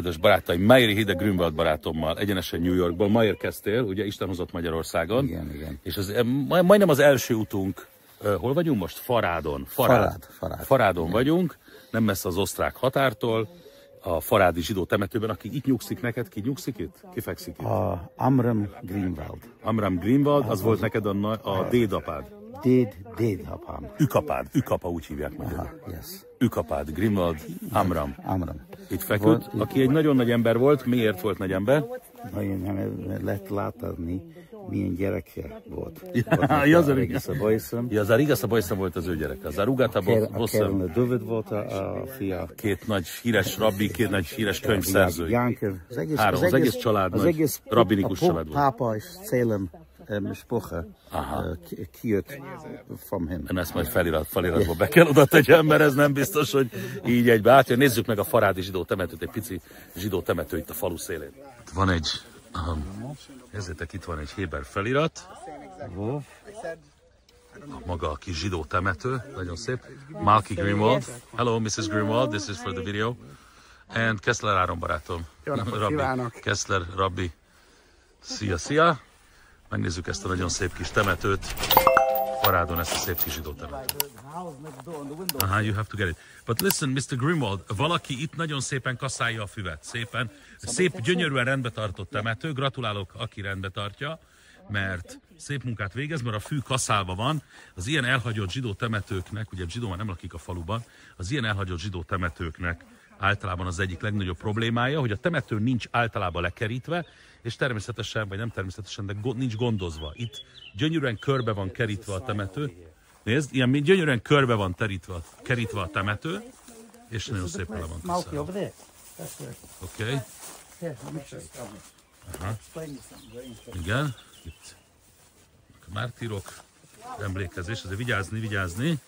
kedves barátaim, Meir Yehuda Grunwald barátommal, egyenesen New Yorkból. Meir kezdtél, ugye Isten hozott Magyarországon. Igen, igen. És az, majdnem az első utunk, hol vagyunk most? Farádon. Farádon vagyunk, nem messze az osztrák határtól, a farádi zsidó temetőben. Aki itt nyugszik neked, ki nyugszik itt? Ki fekszik itt? Amram Grunwald. Amram Grunwald, az volt neked a dédapád. Dédapám. Ükapa úgy hívják magyarul. Yes. Ükapád, Grunwald, Amram. Itt feküdt, Volt, aki egy nagyon nagy ember volt. Miért volt nagy ember? Nagyon nem lehet látni, milyen gyereke volt. Az a Rigasa Boyszem volt az ő gyereke. Az a Rugata Boyszem. David volt a fia. Két nagy híres rabbi, két nagy híres könyvszerző. Az egész család az nagy egész rabbinikus család volt. Pápa és Szélem mispoche kijött from him. Ezt majd feliratba be kell oda tegyem, mert ez nem biztos, hogy így egybe átjön. Nézzük meg a farádi zsidó temetőt, egy pici zsidó temető itt a falu szélén. Van egy, nézzétek, itt van egy héber felirat. Maga a kis zsidó temető, nagyon szép. Malkie Grunwald. Hello, Mrs. Grunwald, this is for the video. And Kessler Áron barátom. Jó napot kívánok! Kessler rabbi. Szia! Megnézzük ezt a nagyon szép kis temetőt. Farádon ezt a szép kis zsidó temetőt. You have to get it. But listen, Mr. Grunwald, valaki itt nagyon szépen kaszálja a füvet. Szép, gyönyörűen rendbe tartott temető. Gratulálok, aki rendbe tartja, mert szép munkát végez, mert a fű kaszálva van. Az ilyen elhagyott zsidó temetőknek, ugye zsidó már nem lakik a faluban, az ilyen elhagyott zsidó temetőknek általában az egyik legnagyobb problémája, hogy a temető nincs általában lekerítve, és természetesen, vagy nem természetesen, de nincs gondozva. Itt gyönyörűen körbe van kerítve a temető. Nézd, ilyen gyönyörűen körbe van kerítve a temető, és nagyon szépen le van kiszállva. Oké. Igen, itt a mártírok emlékezés, azért vigyázni.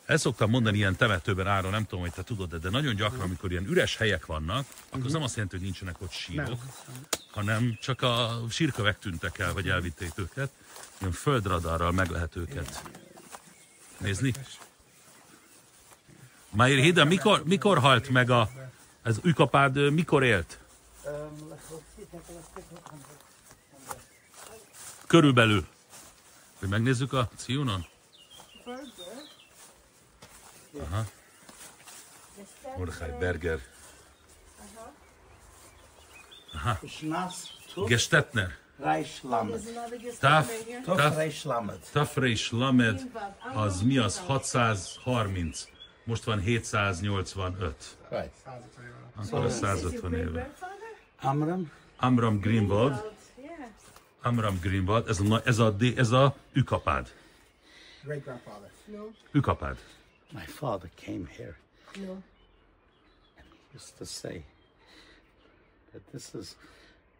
El szoktam mondani ilyen temetőben, Áron, nem tudom, hogy te tudod, de nagyon gyakran, amikor ilyen üres helyek vannak, akkor az nem azt jelenti, hogy nincsenek ott sírok, hanem csak a sírkövek tűntek el, vagy elvitték őket. Ilyen földradarral meg lehet őket nézni. Meir Yehuda, mikor halt meg az ükapád, mikor élt? Körülbelül. Hogy megnézzük a Cionon? Mordechai Berger. Gestetner. Taf Reish Lamed. Az mi az? 630. Most van 785. Akkor a 150 éve. Amram Grunwald. Ez a ükapád. Ükapád. My father came here. And he used to say that this is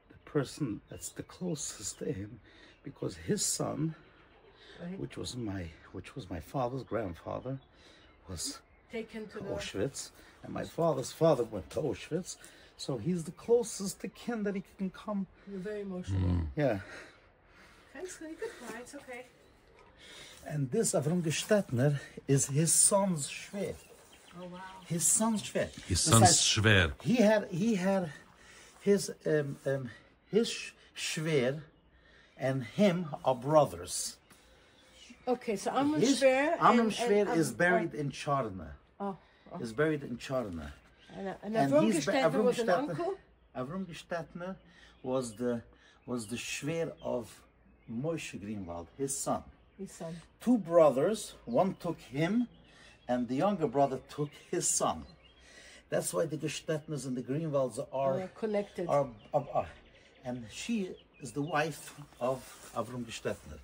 the person that's the closest to him, because his son, which was my father's grandfather, was taken to Auschwitz, and my father's father went to Auschwitz, so he's the closest to kin that he can come. You're very emotional. Yeah. Thanks, you could cry, it's okay. And this Avram Gestetner is his son's shver. Oh wow. His son's shver. His son's shver. He had his shver and him are brothers. Okay, so Amram Shver. Amram Shver is buried in Csornán. Is buried in Csornán. And Avram Gestetner was an uncle? Avram Gestetner was the shver of Meir Grunwald, his son. Two brothers, one took him, and the younger brother took his son. That's why the Gestetners and the Grunwalds are connected. And she is the wife of Avram Gestetner.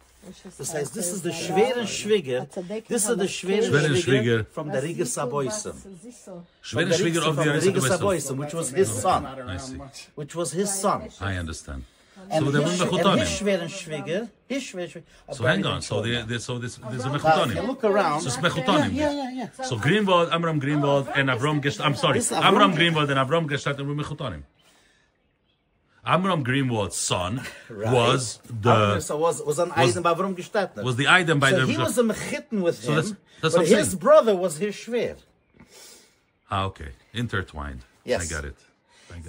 Besides, this is the Shver and Shviger. This is the Shver and Shviger from the Rigasa Boysen. Shver and Shviger of the Rigasa Boysen, which was his son. I see. Which was his son. I understand. And So there was mechutonim. his Shver and Shviger, his Shver and Shviger. So hang on. So there's a mechutonim. Look around. So it's mechutonim. Yeah. So Grunwald, Amram Grunwald, and Avram Gestetner. I'm sorry. Amram Grunwald and Avram Gestetner were mechutonim. Amram Grunwald's son was an item by Avram Gestetner. Was the item by so the. he was a mechitten with him, that's but what I'm his saying. brother was his Shver. Okay. Intertwined. Yes. I got it.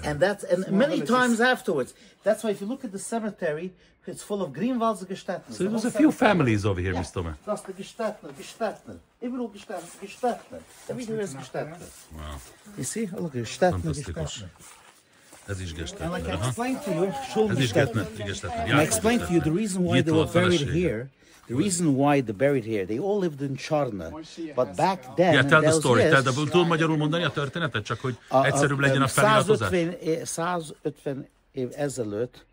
And that's many times afterwards. That's why if you look at the cemetery, it's full of Grunwalds and Gestetner. So there's a few families over here, Mr. Tomer. That's the Gestetner. Everywhere Gestetner. Everywhere is Gestetner. Wow. You see? Oh, look, Gestetner. Fantasztikus. Ez is And like I Gestetner. explained to you, Ez is Gestetner. Gestetner. And I explained to you the reason why they were buried here. The reason why they buried here, they all lived in Csornán. But back then, Yeah, tell the story. years, Tudod magyarul mondani a történetet, csak hogy egyszerűbb legyen a feliratozás? 150 év ezelőtt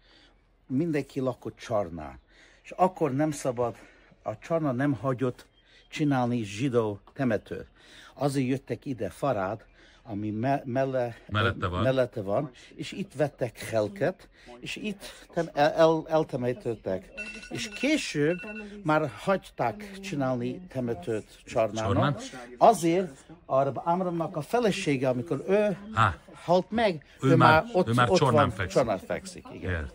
mindenki lakott Csornán. És akkor nem szabad, a Csornán nem hagyott csinálni zsidó temetőt. Azért jöttek ide Farád, ami mellette van, és itt vettek helket, és itt eltemetőtek. És később már hagyták csinálni temetőt Csornánon. Azért Amramnak a felesége, amikor ő halt meg, ő már ott Csornán fekszik. Igen.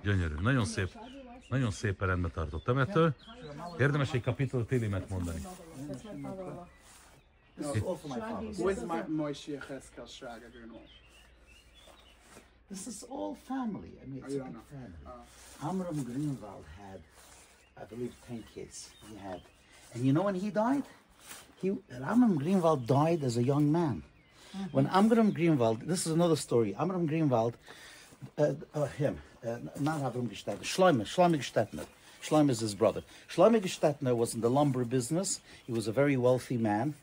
Gyönyörű. Nagyon szépen rendbe tartott temető. Érdemes egy kapitol Tilimet mondani. This is all family. I mean, it's a big family. Amram Grunwald had, I believe, 10 kids. He had, and you know when he died? Amram Grunwald died as a young man. When Amram Grunwald, this is another story. Amram Grunwald, not Amram Gestetner, Shlomo Gestetner. Shlomo is his brother. Shlomo Gestetner was in the lumber business. He was a very wealthy man.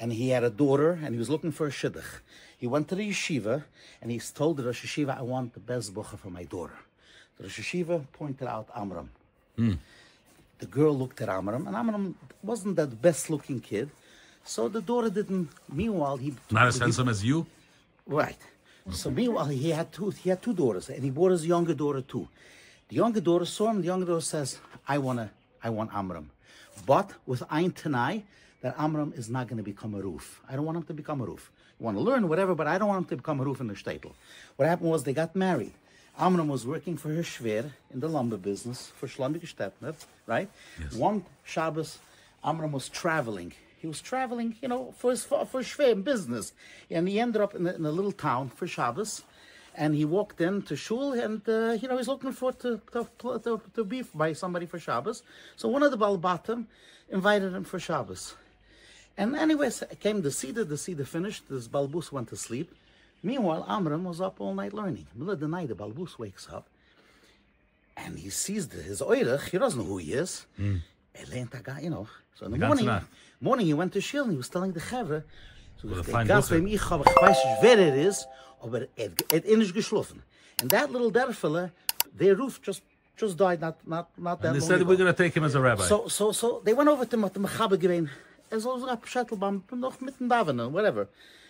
And he had a daughter, and he was looking for a shidduch. He went to the yeshiva, and he told the Rosh Yeshiva, I want the best bucha for my daughter. The Rosh Yeshiva pointed out Amram. The girl looked at Amram, and Amram wasn't that best-looking kid, so the daughter didn't. Meanwhile, not as handsome as you? Right. Okay. So meanwhile, he had two daughters, and he brought his younger daughter too. The younger daughter saw him, the younger daughter says, I want Amram. But with Ein Tanai, that Amram is not going to become a roof. I don't want him to become a roof. You want to learn, whatever, but I don't want him to become a roof in the shtetl. What happened was they got married. Amram was working for her shver in the lumber business for Shlomo Gestetner, right? Yes. One Shabbos, Amram was traveling. He was traveling, for shver business. And he ended up in a little town for Shabbos. And he walked into shul, and he's looking for to be by somebody for Shabbos. So one of the balbatim invited him for Shabbos. And anyways, came the Seder finished, this balbus went to sleep. Meanwhile, Amram was up all night learning. Middle of the night, the balbus wakes up, and he sees his oirich. He doesn't know who he is. So in the morning he went to shul, and he was telling the chavre, it is, aber is geschlafen. And that little derfele, their roof just died not that long ago. And they said we're going to take him as a rabbi. So they went over to him at the mechaber gewein. So sogar Pschettelbaum noch mitten davenen, whatever.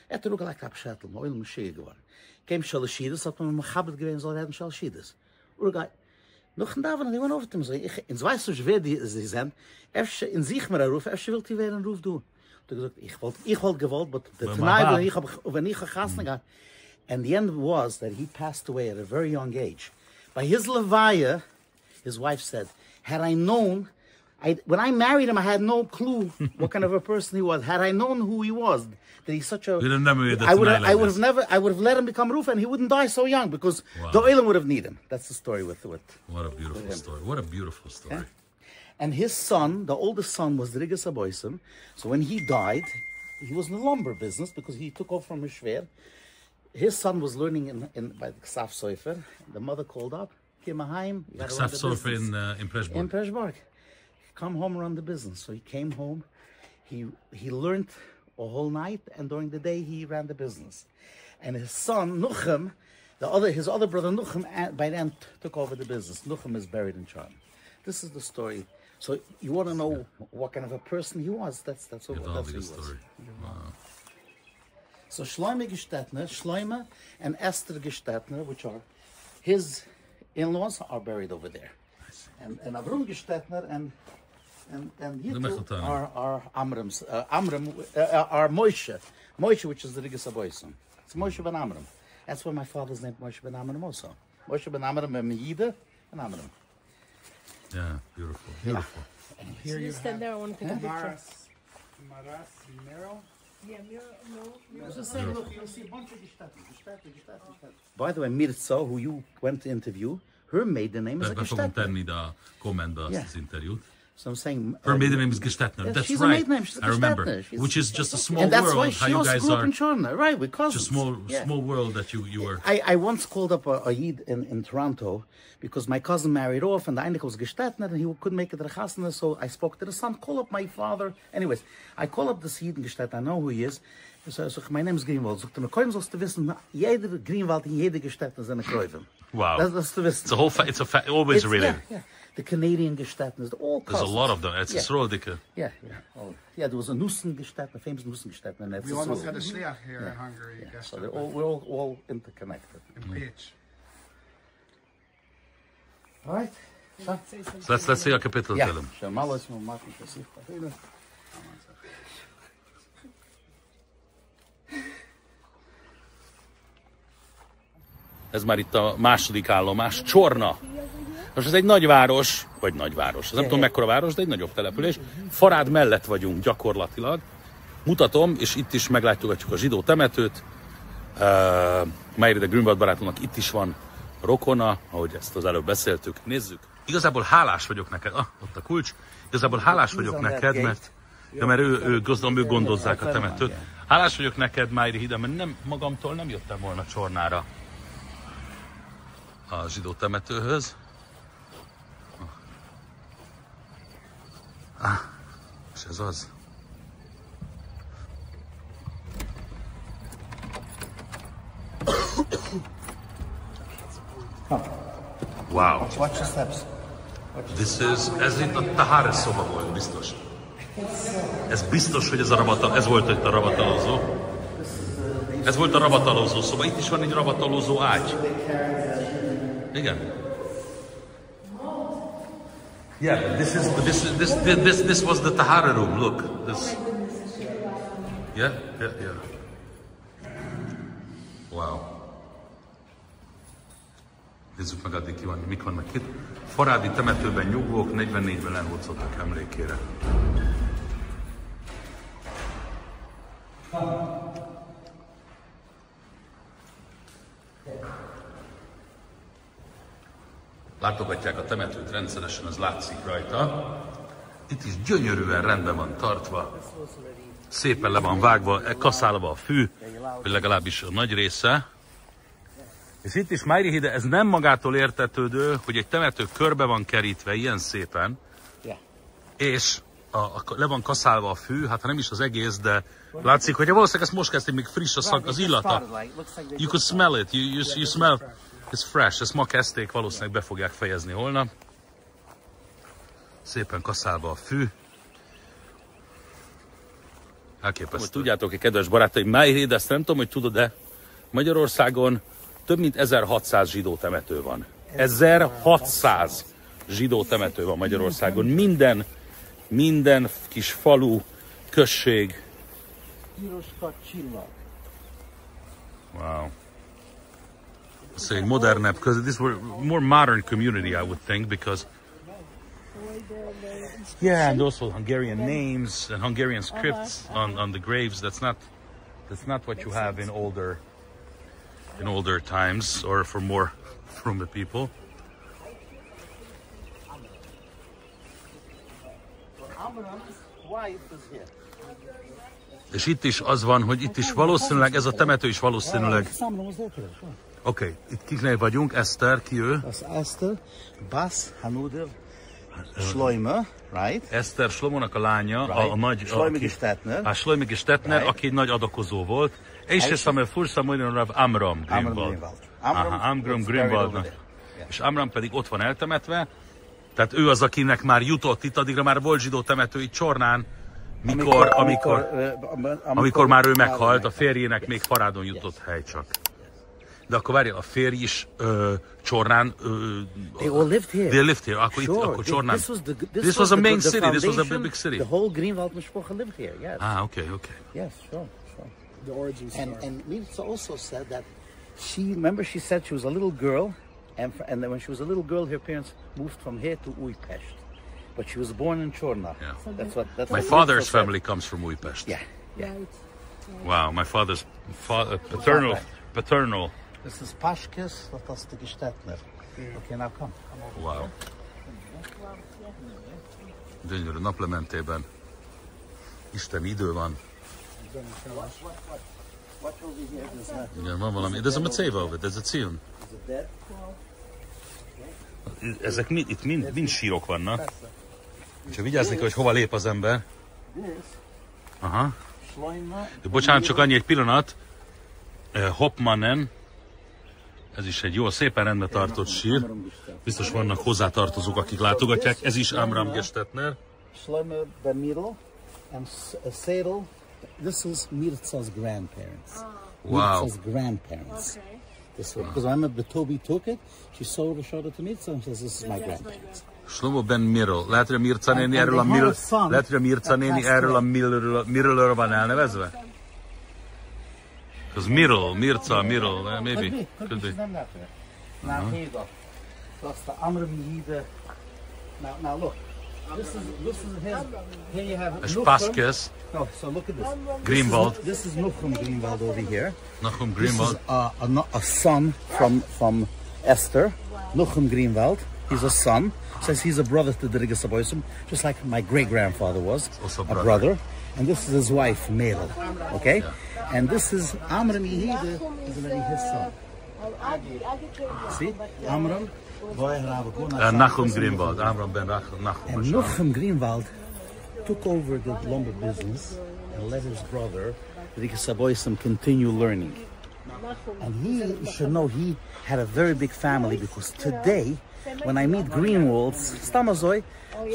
Hat auch gleich abschettel, oil Mashiach geworden. Came Shalashidus, hat man mechaber gewein, soll reden Shalashidus. Urgai, noch in davenen, they went over to him, so ins weiß nicht, wer die sind, in sich mehr ruf, will die wer einen Ruf doen. Ich wollte gewollt, but the tonight, when ich gegassen gehabt. And the end was that he passed away at a very young age. By his levaya, his wife said, had I known, when I married him, I had no clue what kind of a person he was. Had I known who he was, that he's such a, I would have let him become Ruf, and he wouldn't die so young because the Oilam would have needed him. That's the story with what a beautiful story. What a beautiful story. Yeah? And his son, the oldest son, was the Rigas Aboisim. So when he died, he was in the lumber business because he took off from his shver. His son was learning by the Ksaf Sofer. The mother called up, came heim. Ksaf Sofer in Preshborg. In Preshborg. Come home, run the business. So he came home. He learned a whole night, and during the day he ran the business. And his son Nuchem, his other brother Nuchem, by then took over the business. Nuchem is buried in Csornán. This is the story. So you want to know what kind of a person he was? That's what he was. Wow. So Shlomo Gestetner, Shlomo and Esther Gestetner, which are his in-laws, are buried over there. And Avram Gestetner and Yittel are Amram's, are Moshe, which is the Rigas Aboisim. It's Moshe ben Amram. That's why my father's name Moshe ben Amram also. Moshe ben Amram and Meir Yehuda and Amram. Yeah, beautiful. Yeah. Here you stand there. I want to take a picture. Maras Mero. By the way, Mirza, who you went to interview, her maiden name is a Be fogom Gestetner. tenni ide a kommentbe azt az interjút. So I'm saying... Her maiden name is Gestetner. Yeah, That's she's a right. maiden name. She's a I remember. Gestetner. Which is just a small And that's why world. How she you also guys grew up are. in Csornán, right? With cousins. Just small world that you were. I once called up a Yid in Toronto because my cousin married off and the Einik was Gestetner and he couldn't make it to the Chasna, so I spoke to the son, call up my father. Anyways, I call up this Yid in Gestetner, I know who he is. So my name is Grunwald. So I'm going to wissen, jeder Grunwald in jeder Gestetner sind Kräuven. Wow. That's to wissen. It's a whole. Always related. Yeah. The Canadian Gestetners, all cousins. There's a lot of them. It's a dikke. Yeah. Oh, yeah, there was a Nussen Gestetner, famous Nussen Gestetner. We almost had a shliach here in Hungary. Yeah, so we're all interconnected. In Pécs. All right. So let's see a kapitel Yeah. film. So Malas will mark it as if. Ez már itt a második állomás, Csorna. Most ez egy nagyváros, vagy nagyváros. Ez nem tudom mekkora város, de egy nagyobb település. Farád mellett vagyunk gyakorlatilag. Mutatom, és itt is meglátogatjuk a zsidó temetőt. Meir Yehuda Grunwald barátomnak itt is van rokona, ahogy ezt az előbb beszéltük. Nézzük. Igazából hálás vagyok neked. Ott a kulcs. Igazából hálás vagyok neked, mert ők gondozzák a temetőt. Hálás vagyok neked, Meir Yehuda, mert magamtól nem jöttem volna Csornára a zsidó temetőhöz. És ez az. Wow. Watch the steps. Ez itt a Tahares szoba volt, biztos. Ez biztos, hogy ez volt itt a ravatalozó. Ez volt a ravatalozó szoba. Itt is van egy ravatalozó ágy. Igen. Yeah, this was the Tahara room. Look, this. Yeah. Wow. Nézzük meg addig mik vannak itt. Farádi temetőben nyugvók, 44-ben elhurcoltak emlékére. Látogatják a temetőt rendszeresen, az látszik rajta. Itt is gyönyörűen rendben van tartva. Szépen le van vágva, kaszálva a fű, vagy legalábbis a nagy része. És itt is Meir Yehuda, ez nem magától értetődő, hogy egy temető körbe van kerítve ilyen szépen, és le van kaszálva a fű, hát ha nem is az egész, de látszik, hogy valószínűleg ezt most kezdték, még friss az illata. You could smell it, you smell, it's fresh, ezt ma kezdték, valószínűleg be fogják fejezni holnap. Szépen kaszálva a fű. Elképesztő. Tudjátok, hogy kedves barátaim, Meir Yehuda, ezt nem tudom, hogy tudod, de Magyarországon több mint 1600 zsidó temető van. 1600 zsidó temető van Magyarországon. Minden kis falu, község. Wow. Say modernebb, because this were more modern community, I would think, because and also Hungarian names and Hungarian scripts on the graves. That's not what you have in older times, or for more from the people. És itt is az van, hogy itt is valószínűleg, ez a temető is valószínűleg... Oké, itt kiknél vagyunk, Eszter, ki ő? Az Eszter, Bas, Hanuder, Schleimer, right? Eszter Slomónak a lánya, a nagy... Schleimer Gestetner. Schleimer Gestetner, aki egy nagy adakozó volt. És ez a fursa magyarul Rav Amram Grunwald. Amram Grunwaldnak. És Amram pedig ott van eltemetve. Tehát ő az, akinek már jutott itt, addigra már volt zsidó temető itt Csornán, amikor már ő meghalt, a férjének még Farádon jutott hely csak. De akkor várjál, a férj is Csornán... They all lived here. They lived here. Akkor Csornán. This was a main city, this was a big city. The whole Grunwald mishpacha lived here, yes. Okay. Yes, sure. The origin story. And Mirza also said that she said she was a little girl, and then when she was a little girl, her parents moved from here to Újpest. But she was born in Csornán. Yeah. That's My father's family comes from Újpest. Yeah. Right. Wow, my father's paternal. This is Pashkis, that is the Gestetner. Okay, now come over. Wow. Gyönyörű naplementében. Isten idő van. Watch over here. Igen, van valami. There's a Matseva over, there's a Zion. Ezek itt mind sírok vannak. Úgyhogy vigyázni kell, hogy hova lép az ember. Aha. De bocsánat, csak annyi egy pillanat. Hopmanen. Ez is egy jó, szépen rendbe tartott sír. Biztos vannak hozzátartozók, akik látogatják. Ez is Amram Gestetner. This is Mirza's grandparents. Wow. Mirza's grandparents. Okay. This one, because I remember Toby took it. She showed it to Mirza and says, "This is my grandparents." Shlomo ben Mirol. Lehet, hogy a Mirza néni erről a Mirolről van elnevezve? Because Mirol, maybe. Could be. Now here you go. That's the Meir Yehuda. Now look. This is his. Here you have. És Pashkis, No, so look at this. Grunwald. This is Nachum Grunwald over here. Nachum This is Grunwald. a son from Esther. Nachum Grunwald. He's a son. Says he's a brother to the Gestetner, just like my great grandfather was. Also a brother. And this is his wife, Meir. Okay? Yeah. And this is Meir Yehuda, is already his son. See? Amram. Nachum Grunwald. Amram ben Nachum. And Nachum Grunwald took over the lumber business and let his brother, the Gestetner, continue learning. And you should know he had a very big family, because today, when I meet Grunwalds, Stamazoi,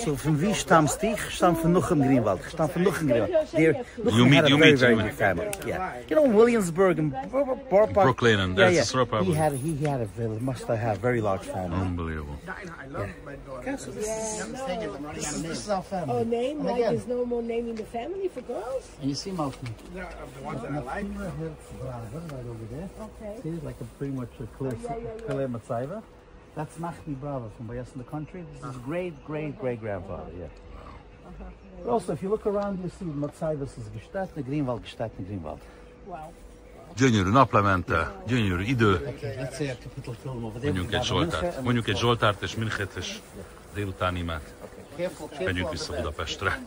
so from wie stammst du? Ich stamm von Nachum Grunwald. Ich stamm von Nachum Grunwald. Nachum had a very big family. Yeah. You know, Williamsburg and Brooklyn and that's the problem. He had a very, must have very large family. Unbelievable. I love my daughter. This is our family. Oh, name? And Like again, there's no more naming the family for girls? and you see Malkie. The ones that I like. Right over there. Okay. See, it's like a pretty much a clear Matsaiva. That's Machmi brother from Bayas in the country. This is great grandfather, yeah. But also, if you look around, you see Matsaivas is Gestetner, Grunwald. Wow. Gyönyörű naplemente, gyönyörű idő. Okay, let's say a capital film over there. Mondjuk egy Zsoltárt és Minchét és délutáni imát. Careful, Menjünk vissza Budapestre.